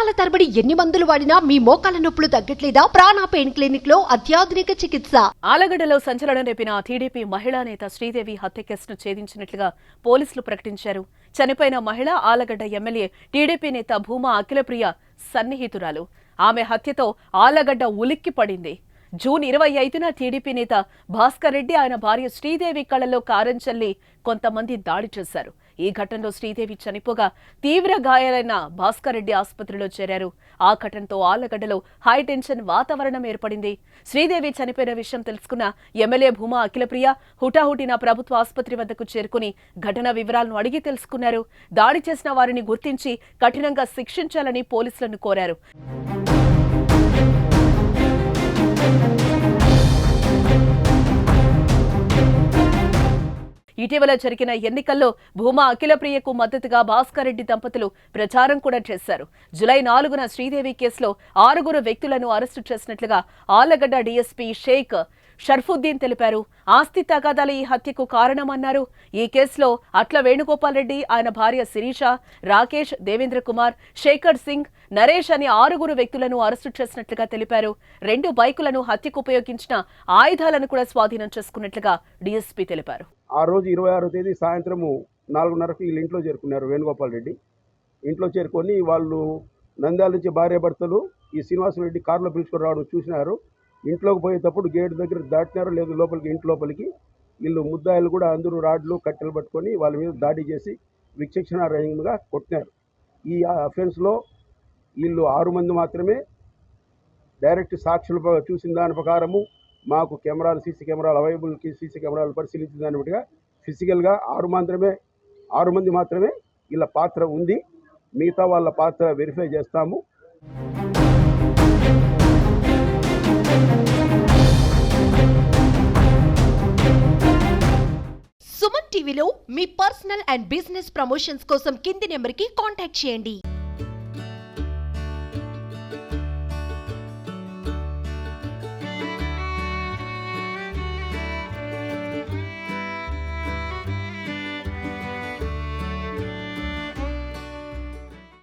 సంవత్సరాల తరబడి ఎన్ని మందులు వాడినా మీ మోకాల నొప్పులు తగ్గట్లేదా? ప్రాణ పెయిన్ క్లినిక్ లో అత్యాధునిక చికిత్స. ఆలగడ్డలో సంచలనం రేపిన టీడీపీ మహిళా నేత శ్రీదేవి హత్య కేసును ఛేదించినట్లుగా పోలీసులు ప్రకటించారు. చనిపోయిన మహిళ ఆలగడ్డ ఎమ్మెల్యే టీడీపీ నేత భూమా అఖిలప్రియ సన్నిహితురాలు. ఆమె హత్యతో ఆలగడ్డ ఉలిక్కి పడింది. జూన్ 25న టీడీపీ నేత భాస్కర్ రెడ్డి ఆయన భార్య శ్రీదేవి కళ్లలో కారం చల్లి కొంతమంది దాడి చేశారు. ఈ ఘటనలో శ్రీదేవి చనిపోగా తీవ్ర గాయాలైన భాస్కర్ రెడ్డి ఆసుపత్రిలో చేరారు. ఆ ఘటనతో ఆలగడ్డలో హైటెన్షన్ వాతావరణం ఏర్పడింది. శ్రీదేవి చనిపోయిన విషయం తెలుసుకున్న ఎమ్మెల్యే భూమా అఖిలప్రియ హుటాహుటిన ప్రభుత్వ ఆసుపత్రి వద్దకు చేరుకుని ఘటన వివరాలను అడిగి తెలుసుకున్నారు. దాడి చేసిన వారిని గుర్తించి కఠినంగా శిక్షించాలని పోలీసులను కోరారు. ఇటీవల జరిగిన ఎన్నికల్లో భూమా అఖిలప్రియకు మద్దతుగా భాస్కర్ రెడ్డి దంపతులు ప్రచారం కూడా చేశారు. జూలై 4న శ్రీదేవి కేసులో 6 వ్యక్తులను అరెస్టు చేసినట్లుగా ఆలగడ్డ డీఎస్పీ షేక్ షర్ఫుద్దీన్ తెలిపారు. ఆస్తి తగాదాలు ఈ హత్యకు కారణమన్నారు. ఈ కేసులో అట్ల వేణుగోపాల్ రెడ్డి, ఆయన భార్య శిరీష, రాకేష్, దేవేంద్ర కుమార్, శేఖర్ సింగ్, నరేష్ అని 6 వ్యక్తులను అరెస్టు చేసినట్లుగా తెలిపారు. 2 బైకులను హత్యకు ఉపయోగించిన ఆయుధాలను కూడా స్వాధీనం చేసుకున్నట్లుగా డీఎస్పీ తెలిపారు. ఆ రోజు 26వ తేదీ సాయంత్రము 4:30కి వీళ్ళు ఇంట్లో చేరుకున్నారు. వేణుగోపాల్ రెడ్డి ఇంట్లో చేరుకొని వాళ్ళు నంద్యాల నుంచి భార్యాభర్తలు ఈ శ్రీనివాసరెడ్డి కారులో పిలుచుకొని రావడం చూసినారు. ఇంట్లోకి పోయేటప్పుడు గేట్ దగ్గర దాటినారు, లేదు లోపలికి ఇంటి లోపలికి వీళ్ళు ముద్దాయిలు కూడా అందరూ రాడ్లు కట్టెలు పట్టుకొని వాళ్ళ మీద దాడి చేసి విచక్షణారహితంగా కొట్టినారు. ఈ అఫెన్స్లో వీళ్ళు 6 మంది మాత్రమే. డైరెక్ట్ సాక్షులు చూసిన దాని ప్రకారము మాకు కెమెరాలు, సీసీ కెమెరాలు అవైలబుల్కి సీసీ కెమెరాలు పరిశీలించిన దాన్ని బట్టిగా ఫిజికల్గా 6 మంది మాత్రమే వీళ్ళ పాత్ర ఉంది. మిగతా వాళ్ళ పాత్ర వెరిఫై చేస్తాము. సుమన్ టీవీలో మీ పర్సనల్ అండ్ బిజినెస్ ప్రమోషన్స్ కోసం కింది నెంబర్కి కాంటాక్ట్ చేయండి.